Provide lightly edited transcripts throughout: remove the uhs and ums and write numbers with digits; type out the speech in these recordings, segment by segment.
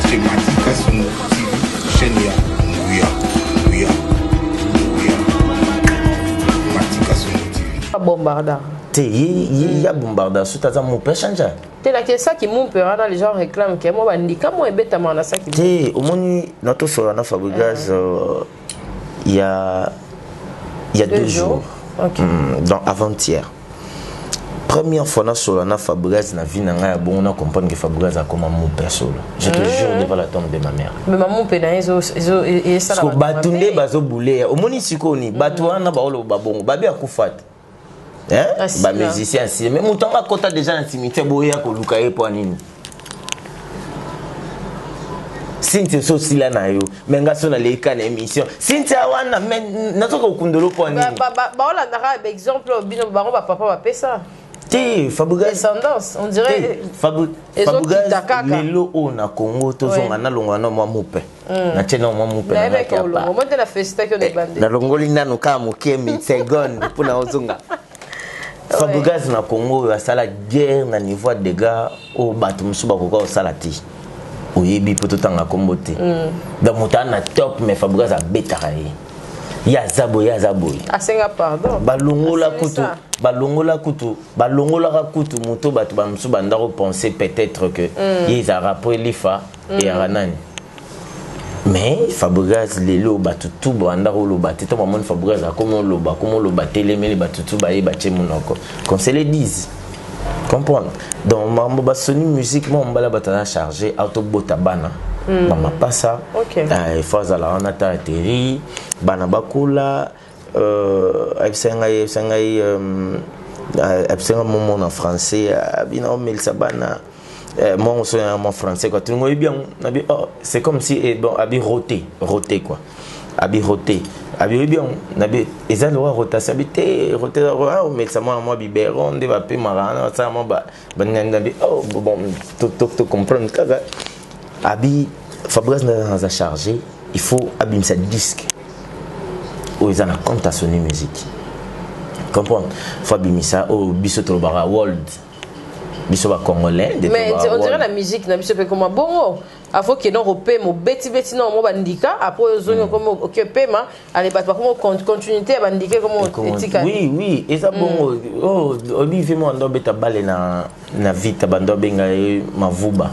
c'est Matika Sono TV, chaîne ya, oui, Matika Sono TV. Bombarda. Il y a Bombarda, c'est à mon personnage. C'est la question qui m'ont peur, les gens réclament que moi, moi, bête à mon ça qui. Au moins, notre soir, on a Fabregas, il y a 2 jours, donc avant-hier. Première fois que je Fabregas na vie na bon on comprendre que Fabregas a comme mon perso. Je te jure devant la tombe de ma mère. Mais maman pena eso ça la. Batunde bazo boulé. Au moni sikoni batuana ba olo babongo babi akufata. Hein? Ba musicien si mais mutanga kota déjà na cimetière boya ko lukaye po nini. Cynthia so sila na yo menga so na leka na émission Cynthia wana nazoka kundolo po nini. Ba ola ndaka exemple bino ba papa ba pesa. Fabregas descendance on dirait Fabregas lelo o na Congo tozonga na longwa na mwa mupe na tena mwa mupe na ka pa moment de la festa que on bande na longoli nanu ka moke mi seconde pour na ozonga Fabregas na Congo ya sala guerre na niveau de dégâts o bato musuba ko sala ti oyebi poto tanga kombote da mutana top mais Fabregas a betaka ya zaboy asenga pardon balongola kutu moto bato bamusu bandako penser peut-être que ils a rappelé lifa et aranani mais Fabregas lelo bato tout bandako loba te to mamone Fabregas a comment loba telemeli bato tout ba yebache monoko comme se le disent comprendre donc mambo ba soni musique mo mbala batana charger autobota bana mama passa il faut ala on a atterri bana bakula absenga moment en français bina mel sabana moi on soit en français quoi tout le monde bien c'est comme si bon abi roté quoi abi roté abi bien nabi ezali wa rotation habité roté mel ça moi biberon de va pe marana ça moi ba nabi bon tout comprendre kaga abi Fabregas n'a pas chargé il faut abîmer sa disque où ils en a compte à sonner musique comprendre faut abîmer ça au bisoto bara world bisoba congolais mais on dirait la musique na bisope comme bon avant que non repé mo beti non mo bandika après zone comme occupé ma allez pas comme continuité bandika comme etika oui et ça bon obi vraiment ndo beta balé na vite bando benga mavuba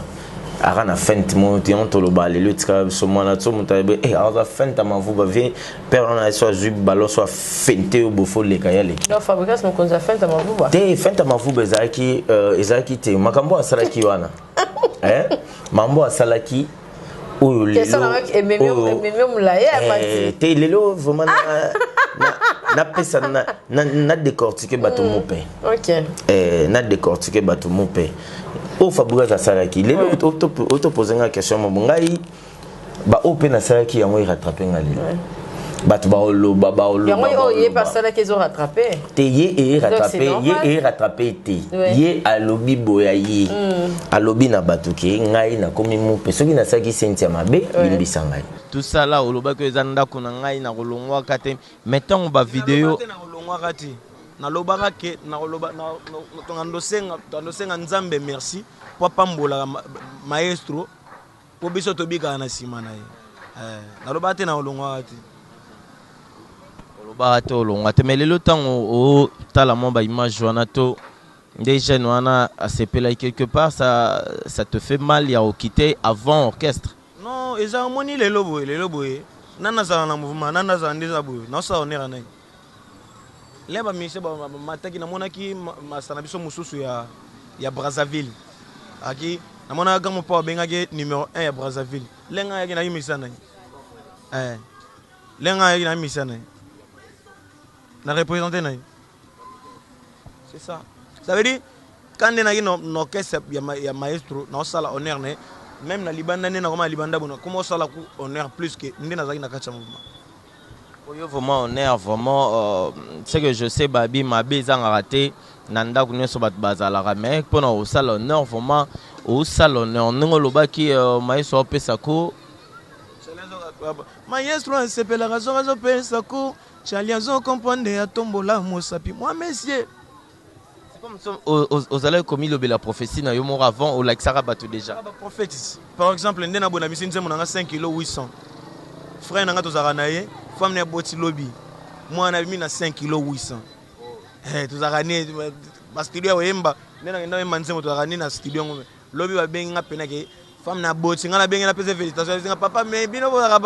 arana fente mo tionto lo balé le tika so mona so mutabe ara fente mavuba vient père on a soit ju ballon soit fente au bofo le kayale non Fabregas mon konza fente mavuba te fente mavuba ezaki te makambo asalaki wana mambo asalaki oyo te lelo vraiment na pesa na décortiquer bato mopé na décortiquer bato mopé o Fabregas asalaki lelo auto poser une question mo ngai ba open asalaki yango rattraper ngali bato ba yango yé pas ça qu'ils ont rattrapé te yé rattrapé te yé alobi boya yé alobi na bato ke ngai na komi mopé soki na saki Cynthia mabe bimbisa ngai tout ça là oloba que zanda kuna ngai na kolongwa kate mettons ba vidéo na kolongwa kati na lobaka ke na loba na tonga nzambe merci po pambola maestro po biso tobika na sima na ye na lobate na olongwa kati oloba to olongwa te mais lelo tango o tala mo ba image wana to déjà wana asepela quelque part ça te fait mal ya quitter avant orchestre non eza moni lelo boye nana za na mouvement nana za ndiza boye na sa onera na leba mise ba mataki na monaki masana biso mususu ya Brazzaville aki na mona ga mo pa benga ke numéro 1 ya Brazzaville lenga yaki na yimisana lenga yaki na yimisana na représenter na c'est ça ça veut dire quand on a une orchestre ya maestro na sala honneur ne même na libanda ne na koma libanda bona comment sala ku honneur plus que ndina zaki na kacha mouvement vraiment on est vraiment ce que je sais babi mabe zanga raté nanda kunyo so bat bazala mais pour au salon honneur vraiment au salon honneur ngoloba ki maestro pesa ko maestro s'appelle razo pesa ko chaliazo comprendre ya tombola mosapi moi messieurs comme aux allées commis la prophétie na yomo avant au like Sarabato déjà. Prophète. Par exemple, ndena bona bisi nzemo na 5 kg 800. Frère nanga tozara na ye, femme na boti lobby. Moi na mi na 5 kg 800. Eh tozara ne ba studio yemba, ndena ngenda yemba nzemo tozara ni na studio ngome. Lobby ba benga pena ke femme na boti ngala benga na pese félicitations nga papa mais bino ba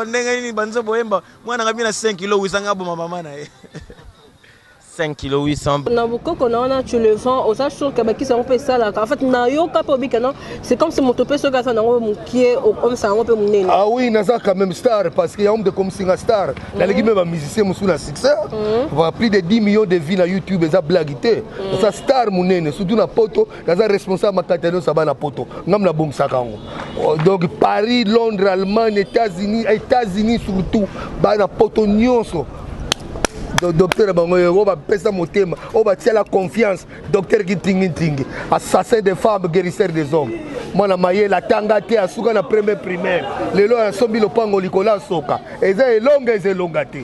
ndenge ni banzo boyemba. Moi na ngami na 5 kg 800 ngabo mama na ye. 5 kg 800. Tu le vends aux achats qui sont ça là. En fait, c'est comme si mon topé se gâte qui est comme ça on peut monter. Ah oui, Naza quand même star parce qu'il y a un de comme singer star. La ligue même musicien sous la succès. Va plus de 10 millions de vues sur YouTube et ça blaguité. Ça star monene surtout na poto, Naza responsable makatano ça va na poto. Ngam na bom sakango. Donc Paris, Londres, Allemagne, États-Unis surtout ba na poto nyonso. Docteur Bangoyo va pesa motema, on va tirer la confiance. Docteur qui tingi, assassin des femmes, guérisseur des hommes. Moi na maye la tangate à souka na premier primaire. Les lois a sombi le pango likola soka. Et ça est longate.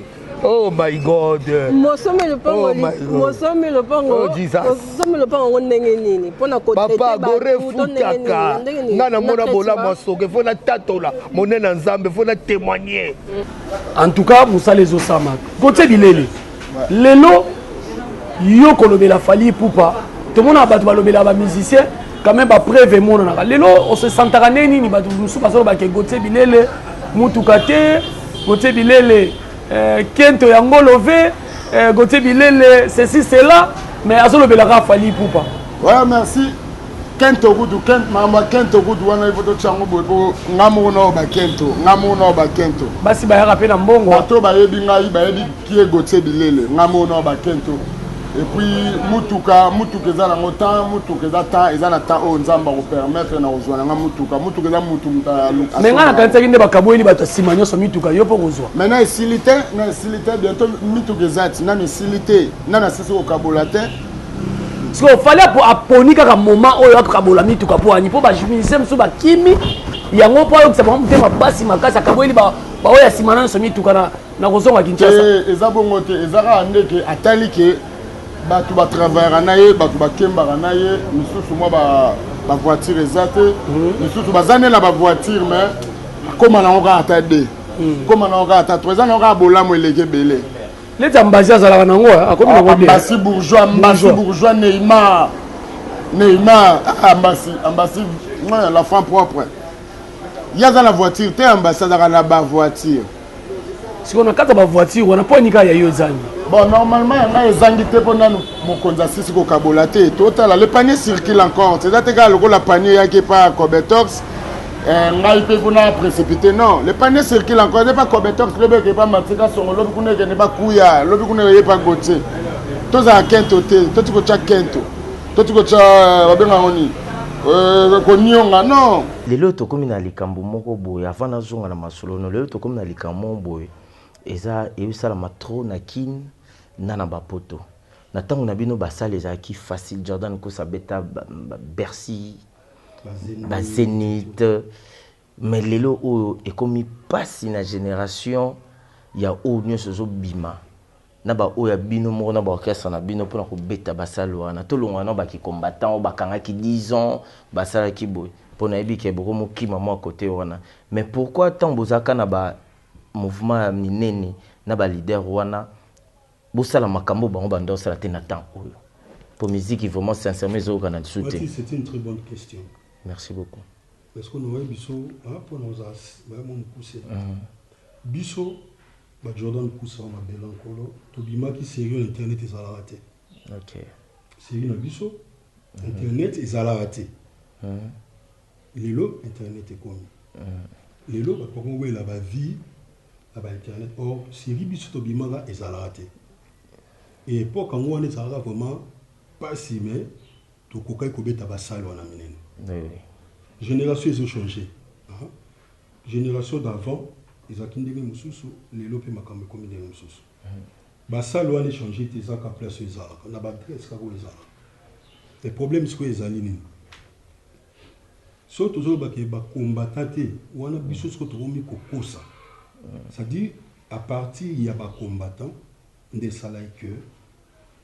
Oh my God. Oh Jesus. Papa gore futaka. Ngana mona bola masoke fona tatola. Monena nzambe fona témoigner. En tout cas, Moussa les osama. Côté bilele. Lelo yo kolobela fali poupa. Tout le monde a battu balobela ba musicien quand même ba preuve mon na. Lelo on se sentara neni ni batu musu pasolo ba ke Côté bilele mutukate Côté bilele Kento Yangolové, Gauthier Bilele, ceci, cela, mais Azolo Belara Fali Poupa. Ouais, merci. Kento Goudou, Kento Goudou, on a vu d'autres changements, Namono Bakento, Namono Bakento. Basi Baya rappelé dans Bongo. Bato Bayebi Ngai, Bayebi qui est Gauthier Bilele, Namono Bakento. Et puis, Mutuka eza na motan, Mutuka eza temps, eza na temps où Nzamba va permettre na ozwa na Mutuka eza Mutuka. Mais ngana kanisa kinde bakabweni bato simanyo so Mutuka yo po kozwa. Maintenant isilité bientôt Mutuka eza na isilité, na sisi okabolate. Parce qu'il fallait aponi kaka moment oyo akabola Mutuka po ani po ba jumise mso ba kimi yango po yo kusaba mutema basi makasa kabweni ba oya simana so Mutuka na kozonga Kinshasa. Eza bongo te, eza ka ndeke atali ke batu ba travailler na ye batu ba kemba na ye misusu mo ba voiture ezate misusu bazane na ba voiture mais comment na oka atade comment na oka ata trois ans oka bola mo eleke belé leta mbazi azala nango akomi na ngode mbasi bourgeois Neymar ambassi la femme propre yaza la voiture te ambassadeur na ba voiture si on a quatre voitures on a pas ni ka ya yo zangi. Bon, normalement, il y a des gens qui ont total. Le panier circule encore. C'est-à-dire que le panier qui n'est pas Cobetox, il peut précipiter. Non, le panier circule encore. Il n'est pas Cobetox, il n'est pas Matika, il n'est pas Kouya, il n'est pas Gauthier. Tout ça, Kento, tout ça, Kento. Tout ça, non. Les lots comme na likambo moko boy avant na zonga na masolo no les lots comme na likambo boy eza et ça la matro na kin na na bapoto na tango na bino basale ezaki facile Jordan ko sabeta Bercy ba Zénith mais lelo o e komi pasi na génération ya o nyonso zo bima na ba o ya bino mo na ba orchestre na bino pona ko beta basalo wana to longa na ba ki combattant o bakanga ki 10 ans basala ki boy pona ebi ke boko mo ki mama côté wana mais pourquoi tant bozaka na ba mouvement minene na ba leader wana bosala makambo bango bando sala te na temps oyo pour musique vraiment sincèrement zo kana soutien. C'est une très bonne question. Merci beaucoup. Parce que nous biso pour nous vraiment pousser. Biso ba Jordan Koussa ma belankolo to bima ki sérieux internet ezala raté. OK. Sérieux na biso internet ezala raté. Lelo internet est commis. Lelo ba kongo we la ba vie la ba internet or série biso to bima ga ezala raté. Et pour quand on est vraiment pas si mais to kokai ko beta ba salo na minene. Oui. Génération ils ont changé. Génération d'avant ils ont kindé mususu lelo pe makambe comme des mususu. Ba salo a changé tes aka place les arts. Na ba dresse ka ko les arts. Le problème c'est que les alignes. So toujours ba ke ba combattant wana biso ce que to mi ko kosa. C'est-à-dire à partir il y a ba combattant des salaires que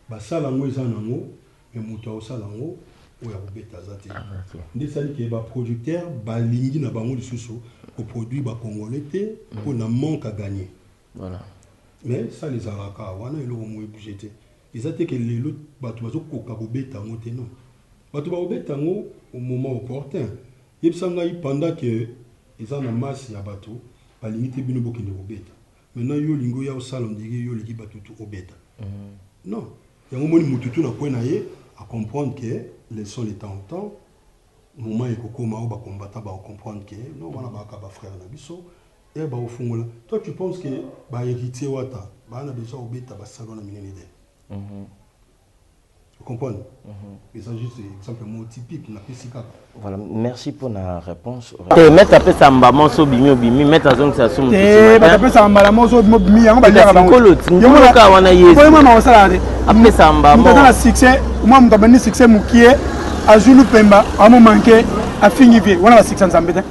basala ngo eza nango mais moto osala ngo oya kobeta aza te nde esali ke baproducteur balingi na bango lisusu koproduire bacongolais te mpo na manque à gagner. Mais ça les ezalaka wana eloko mo ebouge te eza te ke lelo bato bazokoka kobeta yango te non bato bakobeta yango au moment opportun yebisa ngai pendant que eza na masse ya bato balingi te bino bokende kobeta maintenant yo lingo ya osala ondiri yo leki bato tu obeta non yango moni mututu na kwe na ye à comprendre que les sont les temps au temps moment ekokoma o bakombata ba comprendre que non wana baka ba frère na biso et ba ofungola toi tu penses que ba héritier wata ba na besoin obeta ba salon na minene de vous comprenez et ça juste exemple mot typique na pesika. Voilà, merci pour la réponse. Mettre après ça mbamo so bimi mettre azong ça sum. Mettre après ça mbamo so bimi yango ba diaka bango. Yongo ka wana yesu. Ko mama osala de. Après ça mbamo. Mutata na succès, moi mutabani succès mukie azulu pemba amo manqué a fini vie. Wana ba 600 zambete.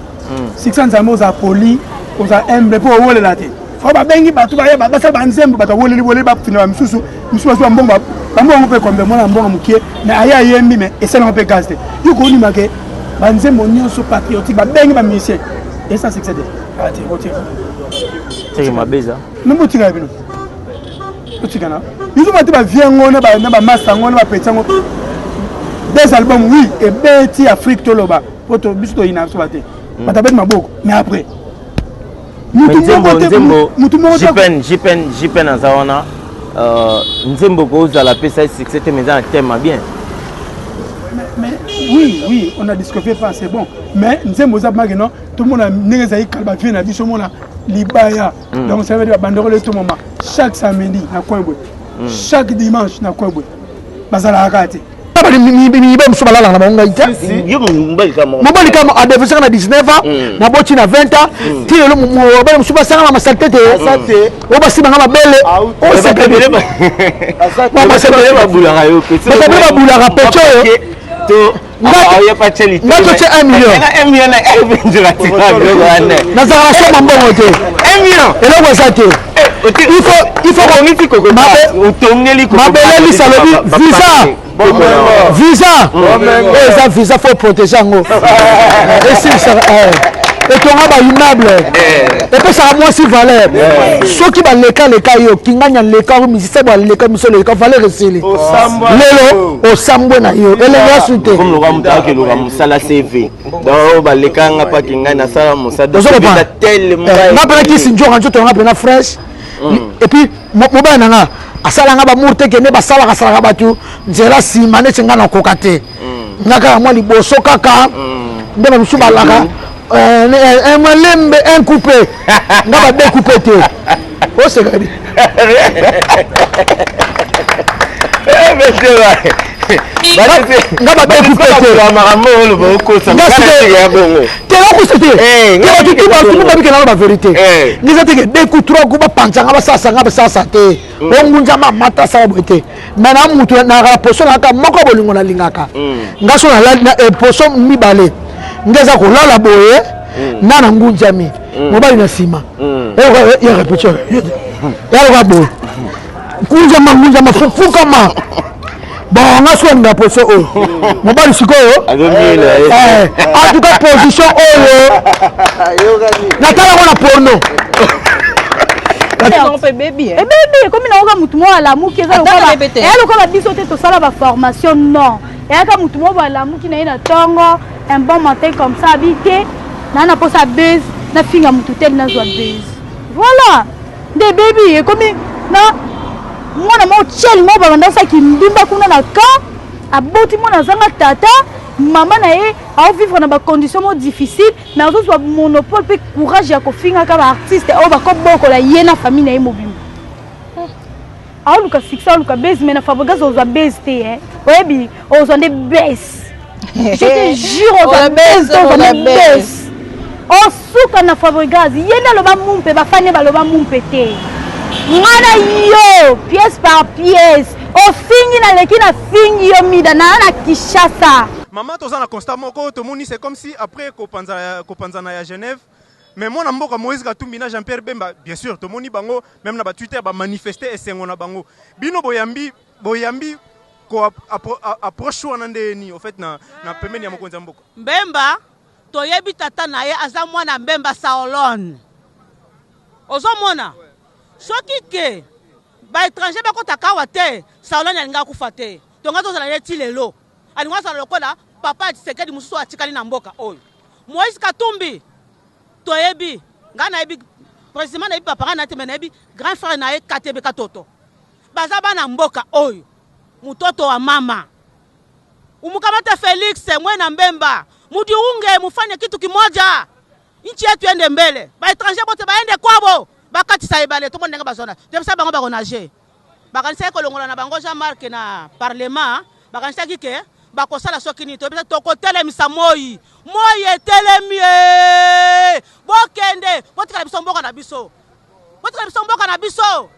600 zambo za poli, oza embe po wole la te. Faut ba bengi batu ba yeba basa ba nzembo bata wole ba fina misusu misusu mbongo bambongo pe kombe mona mbongo mukie na aya yembi me esala ko pe gaste. Yuko ni make banzembo nyonso patriotique ba bengi ba musicien. Et ça c'est que c'est ati otira. C'est ma beza. Numbo tira bino. Otika na. Yuko ba te ba viengo na ba master ngo na ba petango. Des albums oui et beti Afrique toloba. Poto biso ina so bate. Batabet maboko mais après Jipen Azawana, Nzembo Gouz à la PSA, c'était mais un thème bien. Mais oui, on a discuté pas, c'est bon. Mais Nzembo Zabageno, tout le monde a négocié Kalba Vina, dit mon Libaya. Donc ça veut dire banderole tout moment. Chaque samedi, na Kwebwe. Chaque dimanche, na Kwebwe. Bazala Akati. mobali kama adefisa na 19 ans na boti na 20 ans ti lo mobali musuba sanga ma saltete o basi banga mabele o sekebele ba sekebele ba bulanga yo pe ba bulanga pecho to nga pa chelite nga to 1 million na 1 million na evenjira tika bilo ane na za so mambongo te 1 million elo kwa sate il faut qu'on miti koko utongeli ko mabele li salobi visa eza visa faut protéger yango et tonga ba immeuble et puis ça a moins si valeur soki ba leka yo kinganya leka ko misise ba leka miso leka valeur esili lelo osambwe na yo elenga sute comme le ramta ke le ramsala CV donc ba leka nga pa kinganya sala musada tellement na pena ki sinjo kanjo tonga pena fresh et puis mobana nanga asala nga ba murte ke ne basala ka sala batu nzela sima ne tsinga na kokate ngaka mwa liboso kaka ndeba musu balaka un malembe un coupé ngaba deux coupé te o se gadi ngaba deux coupé te marambo lo boko sa ya bongo te ko c'était ngaba tu ba tu ba bikena ba vérité ngisa te deux coups trois coups ba pancha ngaba sasa te ongunja ma mata sa bote mana mutu na ra poso na ka moko bolingo na lingaka ngaso na poso mibale ngeza ko lala boye nana ngunjami mobali na sima ya repetition ya ko bo ngunjama fufuka ma bon ngaso na poso o mobali sikoyo en tout cas position oyo natala ko na porno baby comme na mutu mo ala muki eza lokola biso te tosala ba formation non eyaka mutu mo ala muki na ina tongo un bon matin comme ça habité na posa base na finga mutu tel na zwa base voilà des baby et comme na mwana mo cheli mo ba ndasa ki mbimba kuna na ka aboti mwana zanga tata maman na ye a vivre dans des conditions difficiles mais aussi soit monopole pe courage ya ko finga ka ba artiste o ba ko boko la yena famille na ye mobimba a luka fixa luka base mais na fabrication aux base te hein oyebi aux on des base je te jure aux base o suka na fabrication yena lo ba mumpe ba fane ba lo ba mumpe te mwana yo pièce par pièce o fingi na leki na fingi yo mida na Kishasa. Maman tozana constamment ko to moni c'est comme si après ko panzana ya Genève mais moi na mboka Moïse Katumbi na Jean-Pierre Bemba bien sûr to moni bango même na ba Twitter ba manifester esengo na bango bino boyambi approche wana ndeni au fait na pembeni ya mokonzi ya mboka. Mbemba toyebi tata na ye aza mwana Mbemba Saolone. Ozomona soki ke ba étranger bakotaka wa te Saolone alinga kufa te. Tonga tozala neti lelo. Alinga sala lokola papa Tshisekedi mususu atikali na mboka oyo. Moïse Katumbi toyebi ngana yebi président na yebi papa na te mena yebi grand frère na ye Katebe Katoto. Baza bana mboka oyo. Mutoto wa mama. Umukamata Felix mwena Mbemba. Mudiunge mufanye kitu kimoja. Nchi yetu ende mbele. Ba étranger bote baende kwabo. Bakatisa ibale to mondenga bazona. Debisa bango bakonaje. Bakanisa ko longola na bango Jean-Marc na parlement. Bakanisa kike bakosala sokini to bisa to kotele misamoi. Moye telemie. Bokende, botikala biso mboka na biso. Botikala biso mboka na biso.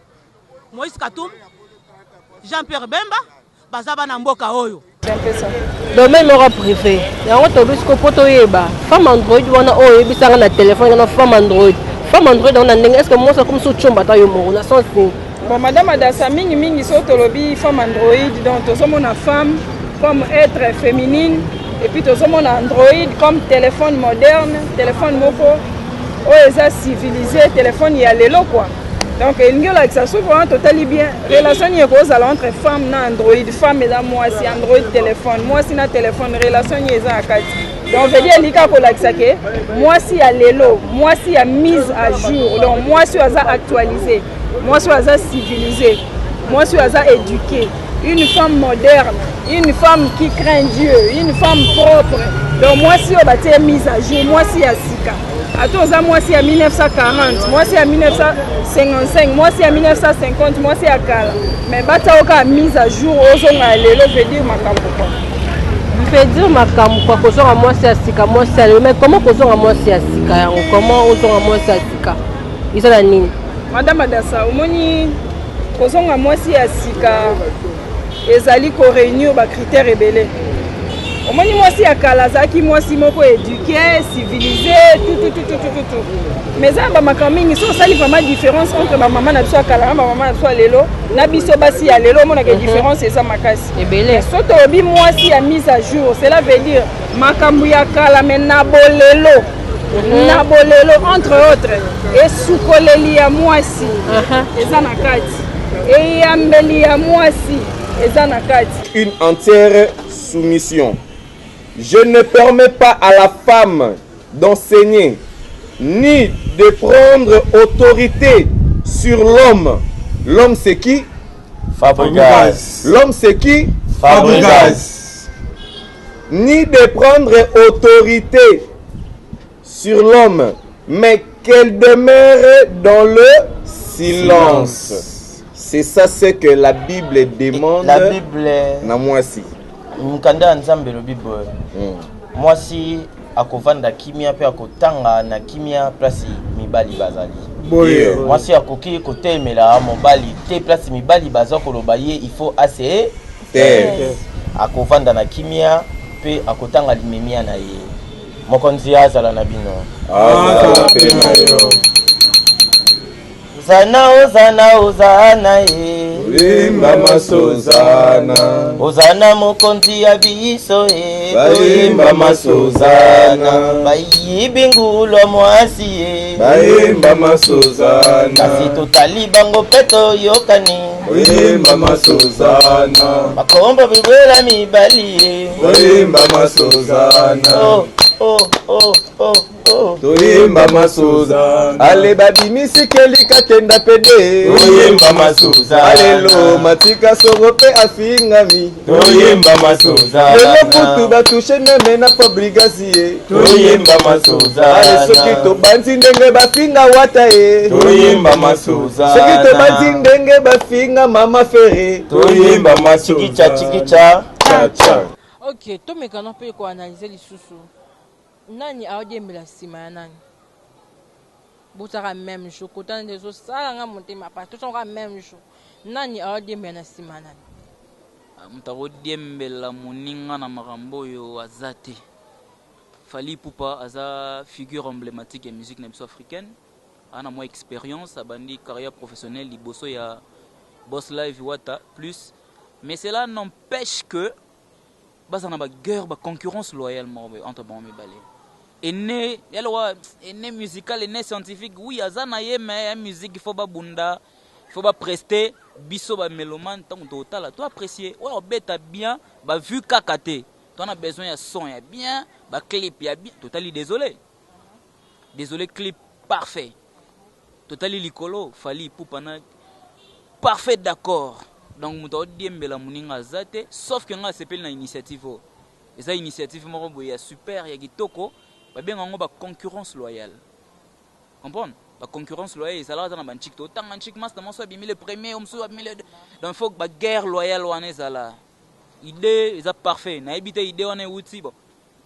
Moïse Katumbi, Jean-Pierre Bemba, bazaba na mboka oyo. Domaine moko privé. Yango to bisko poto yeba. Femme Android wana oyo ebisanga na téléphone na femme Android. Femme Android on a ndenge est-ce que moi ça comme so chomba ta yo moko na sens ni. Bon madame Adassa mingi so tolobi femme Android donc to sommes na femme comme être féminine et puis to sommes na Android comme téléphone moderne, téléphone moko oyo eza civilisé, téléphone ya lelo quoi. Donc il y a ça souvent totalement bien relation y entre femme na Android femme et moi si Android téléphone moi si na téléphone relation y est akati donc veut dire lika ko laksake moi si ya lelo moi si ya mise à jour donc moi si aza actualisé moi si aza civilisé moi si aza éduqué une femme moderne une femme qui craint Dieu une femme propre donc moi si on bâtit mise à jour moi si ya sika. Attends, moi c'est à 1940, moi c'est à 1955, moi c'est à 1950, moi c'est à Kala. Mais Bataoka a mise à jour aux gens à l'élo, veut dire Makamouka. Veut dire Makamouka, aux gens à moi c'est à Sika, moi c'est à l'élo. Mais comment aux gens à moi c'est à Sika? Comment aux gens à moi c'est à Sika? Ils sont la nini? Madame Adassa, au moni, aux gens à moi c'est à Sika, et Zali ko réunir ba critères rebellés. Au moins moi si à Kalazaki moi si moko éduqué, civilisé, tout. Mais ça ma famille ils sont ça vraiment différence entre ma maman na biso Kalama, ma maman na biso lelo, na biso basi ya lelo mona que différence c'est ça makasi. Et belé. Soto obi moi si à mise à jour, cela veut dire makambu ya Kalama na bolelo. Na bolelo entre autres et sukoleli ya moi si. Eza na kati. Et yambeli ya moi si. Eza na kati. Une entière soumission. Je ne permets pas à la femme d'enseigner ni de prendre autorité sur l'homme. L'homme c'est qui? Fabregas. L'homme c'est qui? Fabregas. Ni de prendre autorité sur l'homme, mais qu'elle demeure dans le silence. C'est ça ce que la Bible demande. La Bible. Na moi si. Mkanda nzambe lo Bible. Moi si akovanda kimia pe akotanga na kimia place mibali bazali. Moi si akoki kotemela mobali te place mibali baza koloba ye il faut assez akovanda na kimia pe akotanga limemia na ye. Mokonzi azala na bino. Ozana Imba masozana Ozana mokonzi ya biso Imba masozana Bayibi ngulo mwasi Imba masozana Kasi totali bango peto yokani Imba masozana Makombo bibwela mibali Imba masozana Toyimba masozana Ale babimisi kelika tenda pede Toyimba masozana Alelo matika sorope afingami Toyimba masozana Lelo kutu batushe meme na fabrigasi Toyimba masozana Ale soki to banzi ndenge bafinga wata Toyimba masozana Soki to banzi ndenge bafinga mama fere Toyimba masozana Chikicha Ok, to mekana pe ko analyser lisusu. Nani aodembela sima ya nani? Botaka même jour, kotana dezo sala nga motema pa, to songa même jour. Nani aodembela na sima nani? Mutako diembela moninga na makambo yo azate. Fally Ipupa aza figure emblématique ya musique na biso africaine. Ana moi expérience abandi carrière professionnelle liboso ya Boss Live Wata plus Mais cela n'empêche que basa na ba guerre, ba concurrence loyale entre bon et balé. Et né musical, et né scientifique, oui, azana ye mais musique il faut ba bunda, il faut ba prester, biso ba mélomane tant total, toi apprécier. Ouais, beta bien, ba vu kakate. Toi on a besoin de son, ya bien, ba clip, ya bien. Totali désolé. Désolé clip parfait. Totali likolo, fali poupana parfait d'accord. Donc muto diembela muninga zate, sauf que nga sepel na initiative. Et ça initiative moko boya super, ya kitoko. Bien on a concurrence loyale. Comprendre? La concurrence loyale, ça là dans la bantique. Autant bantique master, moi soit bimé le premier, on soit bimé le. Donc il faut que la guerre loyale on est là. Idée, c'est parfait. Na habité idée on est outil bon.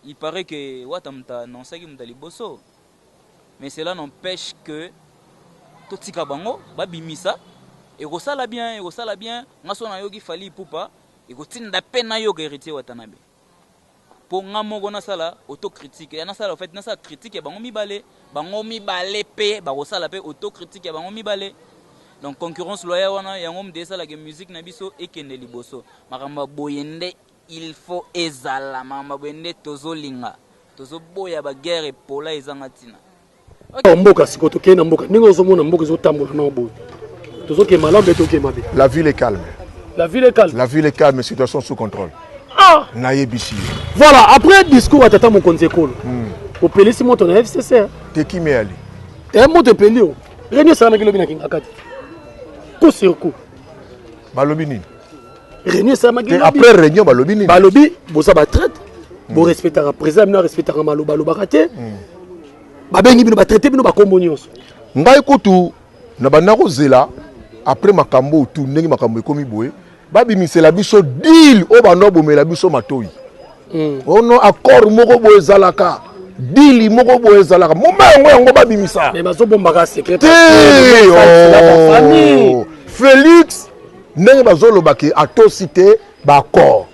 Il paraît que ouais t'as non ça qui me tali bosso. Mais cela n'empêche que tout tika bango, ba bimisa. Et ça la bien, Nga so na yogi fali poupa. Et tinda peine na yoga héritier watanabe. Pour nga moko na sala autocritique ya na sala en fait na sala critique ya bango mibale pe ba sala pe autocritique ya bango mibale. Donc concurrence loyale wana yango mde sala ke musique na biso ekende liboso makamba boyende il faut ezala mama boyende tozolinga tozoboya ba guerre pola ezanga tina. Mboka siko to kena mboka ningo zomona mboka zotambola na obo tozoke malambe to ke mabe. La ville est calme. La ville est calme. La ville est calme, situation sous contrôle. Ah! Nayebishi. Voilà, après le discours à Tata Mokonzekolo, au Péli, si mon ton FCC. T'es qui m'est allé? T'es un mot de Péli. Réunion ça n'a pas été akati. Coup sur coup. Balobini. Réunion ça n'a pas été. Après réunion balobini. Balobi, bon ça va traite. Bon respecter la président, non respecter la malo balo bakate. Babengi bino ba traiter bino ba kombonios. Ngai kutu na banako zela après makambo tout ndenge makambo ekomi boye. Babi misela biso deal o bano bomela biso matoi. Ono accord moko boye zalaka. Deal moko boye zalaka. Moma yango babi misa. Mais bazo bombaka secrétaire. Félix ndenge bazolo baki atosité ba accord.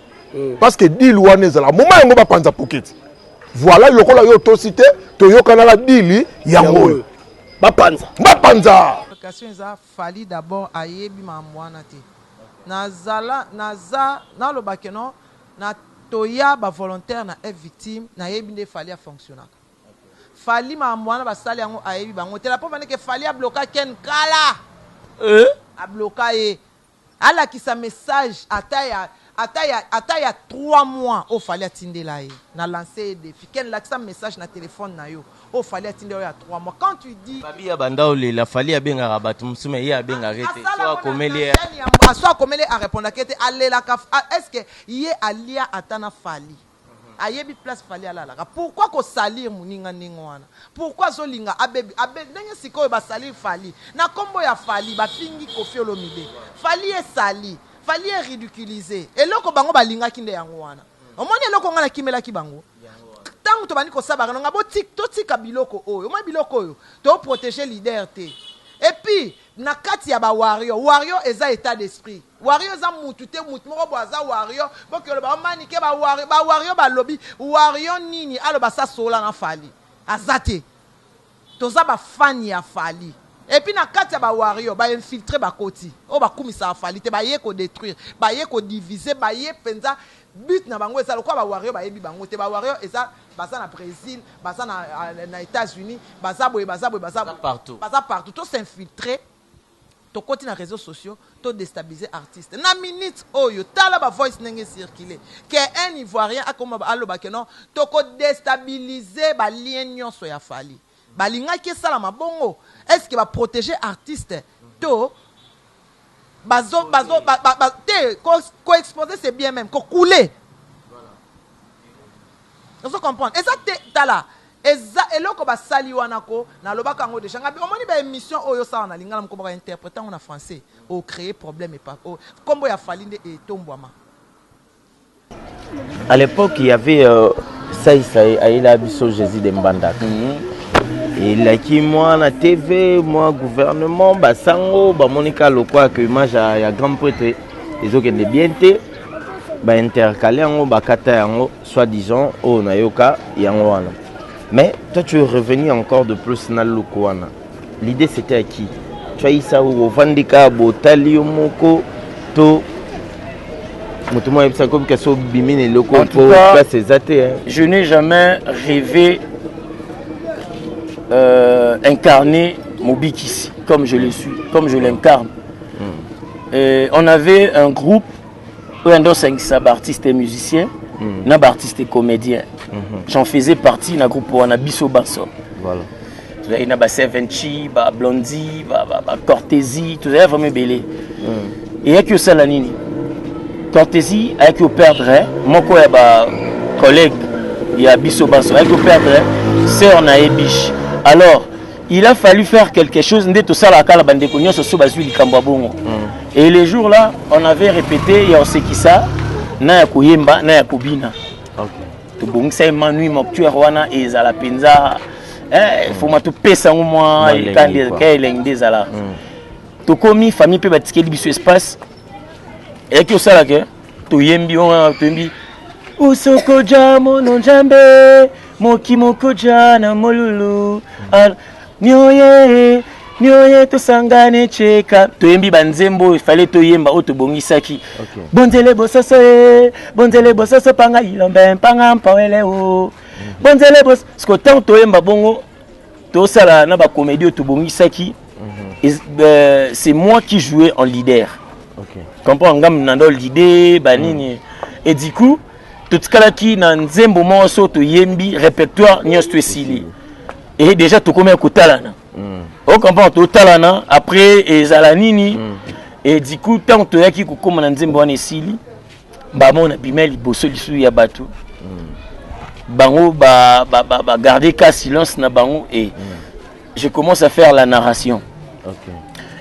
Parce que deal wana zala. Moma yango ba panza pocket. Voilà lokola yo tosité to yokana la deal yango. Ba panza. Ba panza. La question est fallait d'abord ayebi mamwana te. Nazala naza na lo bakeno na toya ba volontaire na est victime na yebinde fali a fonctionner. Fali ma mwana ba sali yango ayebi bango te la preuve que fali a bloqué ken kala. A bloqué ala ki sa message ataya 3 mois au fallait atteindre là na lancer des défis ken la sa message na téléphone na yo au fallait atteindre ya 3 mois quand tu dis babi ya bandaole la fallait benga rabatu musume ya benga rete soit komeli soit komeli a répondre que aller la est-ce que yé alia atana fali ayebi place fali ala la pourquoi ko salir muninga ningwana pourquoi zolinga abebi ndenge sikoyo ba salir fali na kombo ya fali ba fingi Koffi Olomide fali e sali fali est ridiculisé et loko bango balinga kinde yango wana omoni loko ngana kimela ki bango tangu to bani ko sabaka nga bo to tika biloko oyo mo biloko oyo to protéger leader te et puis na kati ya ba warrior eza état d'esprit warrior za mutu te mutu moko boaza warrior bokelo ba manike ba warrior ba lobby warrior nini alo ba sa sola na fali azate toza ba fan ya fali. Et puis na kati ya ba warrior ba infiltrer ba koti o ba kumisa fali te ba ye ko détruire ba ye ko diviser ba ye penza but na bango eza lokwa ba warrior ba yebi bango te ba warrior eza basa na Brésil basa na États-Unis basa partout to s'infiltrer to koti na réseaux sociaux to déstabiliser artiste na minute oyo tala ba voice nenge circuler que un ivoirien akoma aloba que non to ko déstabiliser ba lien nyonso ya fali balinga ki sala mabongo est-ce que va protéger artiste to bazo te ko exposer c'est bien même ko couler on se comprend et ça tala eza eloko ba sali wana ko na lobaka ngo déjà ngabi omoni ba émission oyo ça na lingala mko ba interpréter en français au créer problème et pas kombo ya falinde et tombwama. À l'époque il y avait Saïla Bisso Jésus de Mbandak. Et là qui moi la TV, moi gouvernement, Basango, Monica Lokwa que moi j'ai grand prêtre les autres de bienté, intercalé en bakata en soi-disant au Nayoka yango. Mais toi tu es revenu encore de plus dans le Lokwana. L'idée c'était à qui? Tu as eu ça au Vandika Botali Moko to Je n'ai jamais rêvé incarner Mobikissi comme je le suis, comme je l'incarne. On avait un groupe où on a 5 artistes et musiciens, n'a artistes et comédiens. J'en faisais partie d'un groupe où on a Bisso Basso. Voilà. Il y a Sevenchi, Blondie, Cortésie, tout ça vraiment belé. Et il y a que ça la nini. Cortésie, avec le perdre, mon collègue, il y a Bisso Basso, avec le perdre, sœur Naebiche. Alors, il a fallu faire quelque chose. Et les jours là, on avait répété, il y a aussi qui ça, na ya kuyemba, na ya kubina. Tu bongisa Emmanuel Moktuer wana ezala penza. Faut ma tu pesa moi quand il est là. Tu komi famille pe batikeli biso espace. Et que ça là que tu yembi on tembi. Usoko jamo no jambe, moki moko jana molulu. Nyoye to sangane cheka toyembi banzembo fallait toyemba otobongisaki bonzele bososo panga ilombe panga mpawele o bonzele bos sko tant toyemba bongo to sala na ba comédie otobongisaki c'est moi qui jouais en leader. Comprends ngam nando l'idée banini et du coup tout kala ki na nzembo mo so toyembi répertoire nyos sili et déjà to comme kotalana. On comprend totalement après et Zalanini et du coup tant que qui comme on nzembo wana esili ba mona bimeli boso lisu ya bato bango ba garder ka silence na bango et je commence à faire la narration.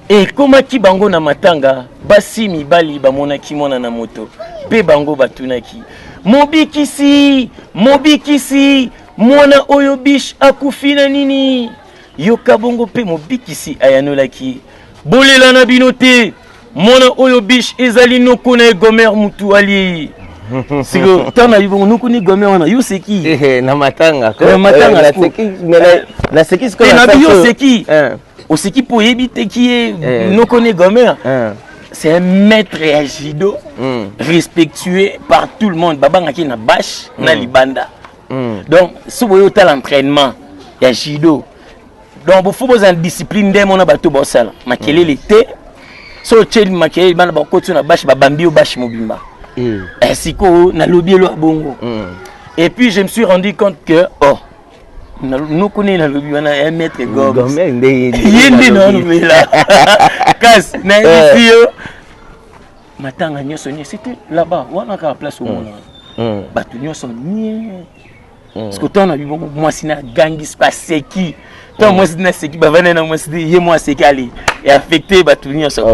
Et comment ki bango na matanga basi mibali ba mona ki mona na moto pe bango batunaki Mobikissi mwana oyo biche akufina nini yoka bongo pe Mobikissi ayanolaki bolela na binote mwana oyo biche ezali noko na Gomer mutu ali siko tana yibongo noko ni Gomer wana yo seki na matanga na seki siko na bio seki oseki po yebite ki noko ni Gomer. C'est un maître à judo respectué par tout le monde. Babanga qui na bash na libanda. Donc si vous avez l'entraînement, il y a judo. Donc il faut avoir une discipline de mon abato bossala. Makele l'été. So tcheli makele bana ba kotu na bash ba bambi o bash mobimba. Siko na lobby lo bongo. Et puis je me suis rendu compte que nous connaissons le lobby, on a un maître gomme. Yende non mais là. Casse na ici matanga nyoso ni c'était là-bas, on a la place au monde. Batu nyoso ni. Parce que toi on a vu beaucoup moi sina gangis passé qui toi moi sina seki ba vana na moi sidi ye moi seki ali et affecté batu nyoso.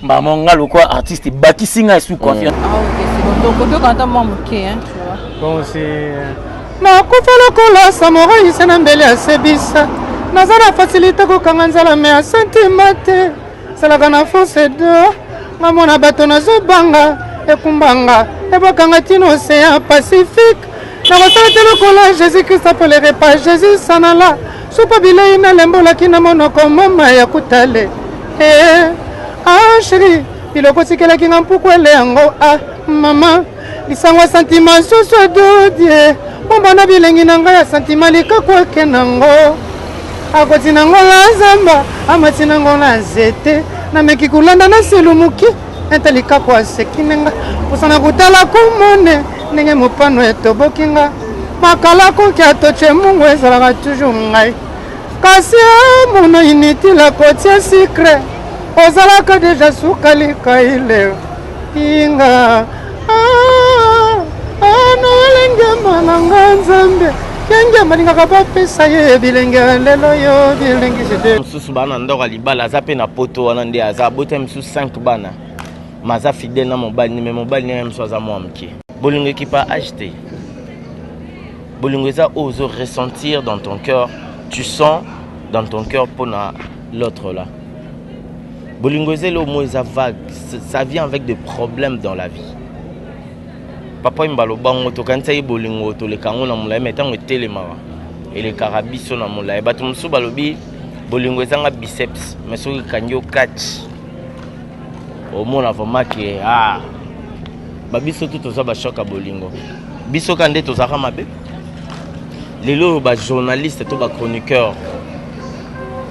Maman ngalo quoi artiste bakisinga sous confiance. C'est bon. Donc quand on manque hein, tu vois. Bon c'est nakufa lokola samorai sana mbele ya sebisa naza na facilité kokanga nzala me ya sentiment te salaka na force de ngamona bato nazobanga ekumbanga ebokanga tino océan pacifique nakosala te lokola jésus christ apelere pa jésus sanala supa bilei nalembolaki na monoko mama ya kutale chéri biloko tikelaki nga mpuku ele yango mama lisango sentiment susu dodie mombana bilengi na ngai ya sentiment likako ake nango akoti nango na zamba amati nango na nzete nameki kolanda na selumuki ete likako aseki nenga posana kotala komone ndenge mopano etoboki nga makala koki atoche mungu ezalaka toujours ngai kasi mono inutile kotia secret ozalaka deja sukali kaile inga nolengema na nga nzambe kengema lingaka bapesa ye bilenge lelo yo bilenge jede mosusu bana ndoko libala aza mpe na poto wana nde aza abota mosusu 5 bana maza fidèle na mobali me mobali ndenge mosusu aza mwa moke bolingo ekipa acheté bolingo eza ozo ressentir dans ton cœur tu sens dans ton cœur pour l'autre là bolingo eza le mot eza vague ça vient avec des problèmes dans la vie. Papa imbalo bango to kanisa ibolingo to le kango na mulai metango telemara et le carabiso na mulai batu musu balobi bolingo ezanga biceps mais soki kanyo catch au mona vraiment que babiso tout toza ba choc à bolingo biso kande tozaka mabe lelo ba journaliste to ba chroniqueur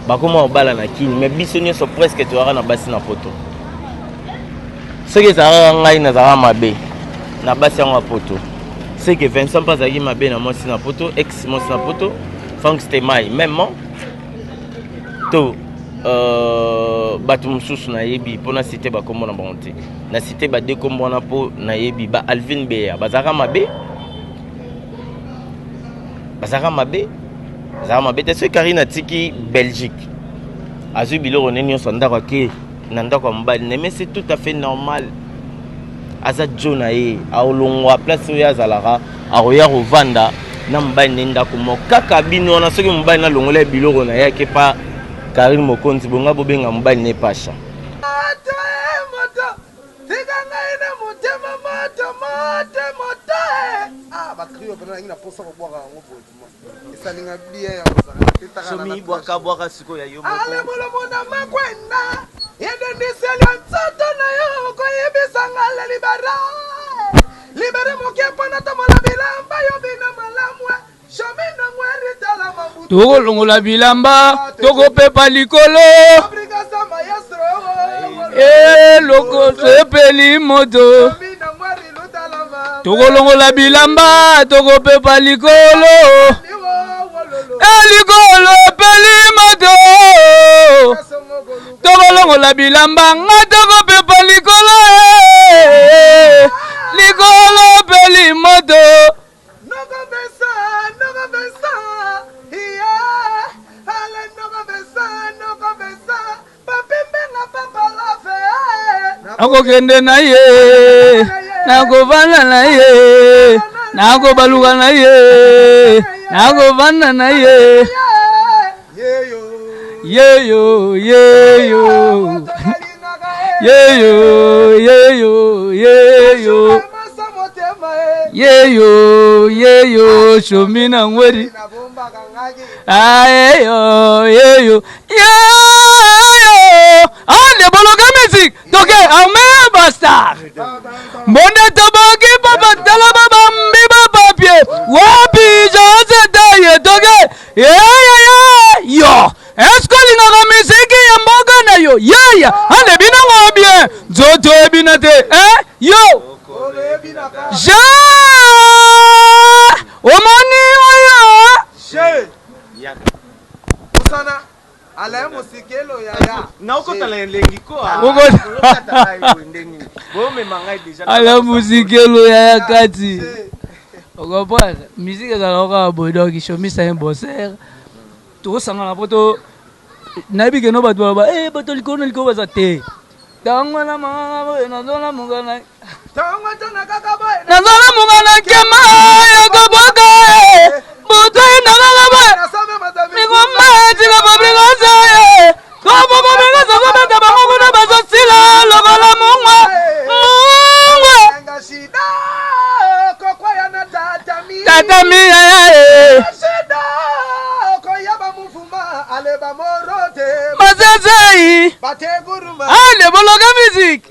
bakoma obala na kini mais biso nyonso presque toyaka na basi na poto soki ezalaka ngai nazalaka mabe na basi yango ya poto soki Vincent mpe azalaki mabe na mwasi na poto ex mwasi na poto Frank Stemai même to bato mosusu nayebi mpo na cité bakombo na bango te na cité bade kombo wana mpo nayebi ba Alvin Beya bazalaka mabe te soki Karine atiki Belgique azwi biloko nini nyonso ndako ake na ndako ya mobali na mais c'est tout à fait normal aza jo na ye aolongwa place oyo azalaka akoya kovanda na mobali ne ndako moko kaka bino wana soki mobali nalongola biloko na ye ake pa Karine Mokonzi bonga bobenga mobali ne pasha somi bwaka siko ya yo tokolongola bilamba tokopepa likolo eloko sepeli moto tokolongola bilamba tokopepa likolo elikolo peli moto tokolongola bilamba nga tokopepa likolo likolo peli moto nakokende na ye nakovanda na ye nakobaluka na ye nakovanda na ye yeyo yeyo yeyo yeyo yeyo yeyo yeyo shomina ngweri ayeyo yeyo yeyo ande bologa music toke ame basta monde toboki papa tala baba mbiba papier wapi jose taye toke yo est-ce que linga music ya mboga na yo yaya ande binango bien nzoto ebinate yo ja omoni oyo Musana ala musikelo yaya na ukotala lengi ko ala musikelo yaya kati okopana musique ezalaka boye donc ishomisa un bosser tokosangana po to nayebi keno bato baloba bato likolo na likolo baza te ntango na manganga boye nazola mongana nazola mongana kema yokoboka buto inalala boye mikomaatika babrikasa kobo babrikasa kobeta bango kuna bazosila lokola mungwa tatami yayae masesei ale bologa musique